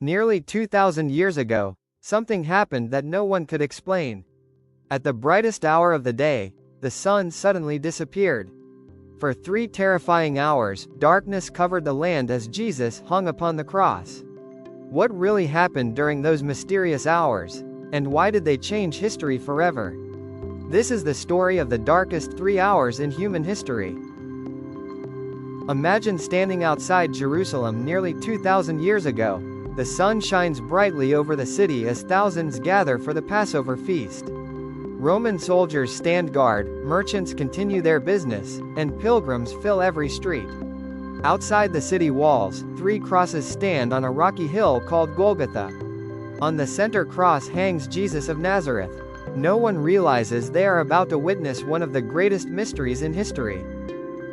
Nearly 2,000 years ago, something happened that no one could explain. At the brightest hour of the day, the sun suddenly disappeared. For 3 terrifying hours, darkness covered the land as Jesus hung upon the cross. What really happened during those mysterious hours? And why did they change history forever? This is the story of the darkest 3 hours in human history. Imagine standing outside Jerusalem nearly 2,000 years ago. The sun shines brightly over the city as thousands gather for the Passover feast. Roman soldiers stand guard, merchants continue their business, and pilgrims fill every street. Outside the city walls, 3 crosses stand on a rocky hill called Golgotha. On the center cross hangs Jesus of Nazareth. No one realizes they are about to witness one of the greatest mysteries in history.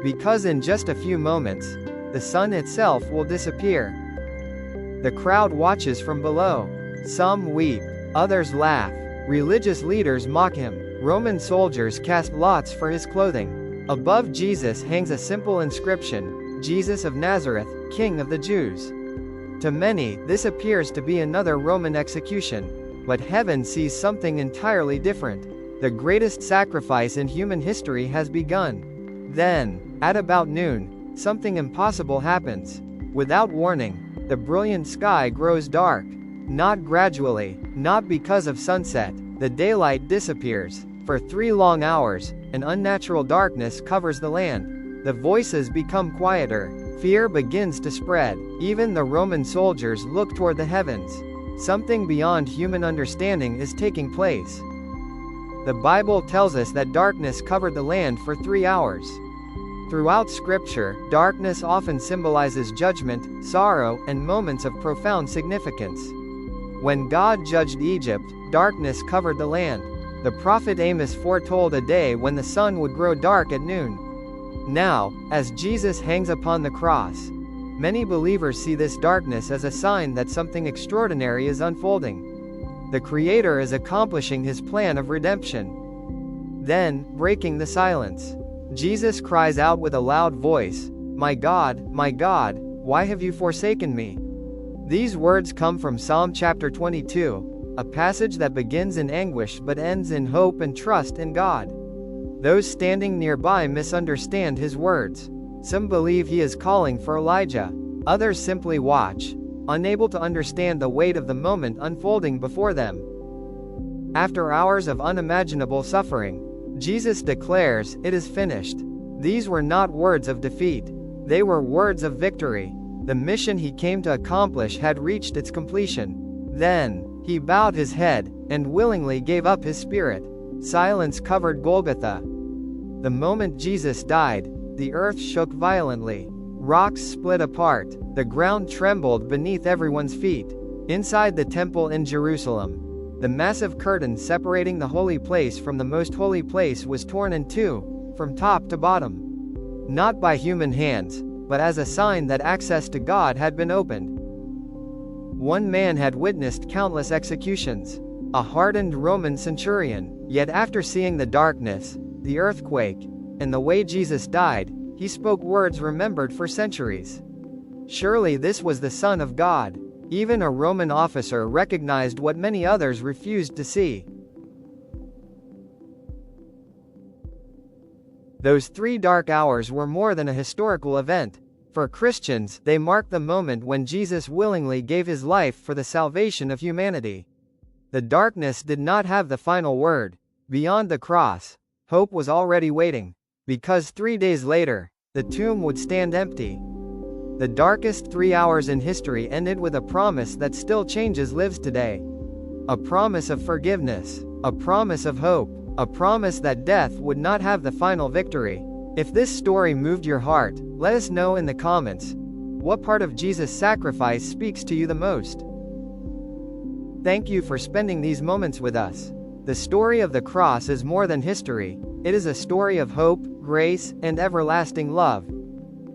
Because in just a few moments, the sun itself will disappear. The crowd watches from below. Some weep, others laugh. Religious leaders mock him. Roman soldiers cast lots for his clothing. Above Jesus hangs a simple inscription, Jesus of Nazareth, King of the Jews. To many, this appears to be another Roman execution. But heaven sees something entirely different. The greatest sacrifice in human history has begun. Then, at about noon, something impossible happens. Without warning, the brilliant sky grows dark. Not gradually, not because of sunset, the daylight disappears. For 3 long hours, an unnatural darkness covers the land. The voices become quieter. Fear begins to spread. Even the Roman soldiers look toward the heavens. Something beyond human understanding is taking place. The Bible tells us that darkness covered the land for 3 hours. Throughout Scripture, darkness often symbolizes judgment, sorrow, and moments of profound significance. When God judged Egypt, darkness covered the land. The prophet Amos foretold a day when the sun would grow dark at noon. Now, as Jesus hangs upon the cross, many believers see this darkness as a sign that something extraordinary is unfolding. The Creator is accomplishing his plan of redemption. Then, breaking the silence, Jesus cries out with a loud voice, my God, why have you forsaken me?" These words come from Psalm chapter 22, a passage that begins in anguish but ends in hope and trust in God. Those standing nearby misunderstand his words. Some believe he is calling for Elijah. Others simply watch, unable to understand the weight of the moment unfolding before them. After hours of unimaginable suffering, Jesus declares, "It is finished." These were not words of defeat. They were words of victory. The mission he came to accomplish had reached its completion. Then, he bowed his head, and willingly gave up his spirit. Silence covered Golgotha. The moment Jesus died, the earth shook violently. Rocks split apart. The ground trembled beneath everyone's feet. Inside the temple in Jerusalem, the massive curtain separating the holy place from the most holy place was torn in two, from top to bottom. Not by human hands, but as a sign that access to God had been opened. One man had witnessed countless executions, a hardened Roman centurion, yet after seeing the darkness, the earthquake, and the way Jesus died, he spoke words remembered for centuries. Surely this was the Son of God. Even a Roman officer recognized what many others refused to see. Those 3 dark hours were more than a historical event. For Christians, they mark the moment when Jesus willingly gave his life for the salvation of humanity. The darkness did not have the final word. Beyond the cross, hope was already waiting. Because 3 days later, the tomb would stand empty. The darkest 3 hours in history ended with a promise that still changes lives today. A promise of forgiveness, a promise of hope, a promise that death would not have the final victory. If this story moved your heart, let us know in the comments. What part of Jesus' sacrifice speaks to you the most? Thank you for spending these moments with us. The story of the cross is more than history. It is a story of hope, grace, and everlasting love.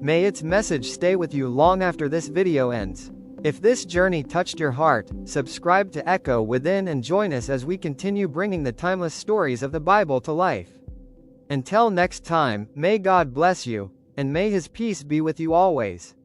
May its message stay with you long after this video ends. If this journey touched your heart, subscribe to Echo Within and join us as we continue bringing the timeless stories of the Bible to life. Until next time, may God bless you, and may His peace be with you always.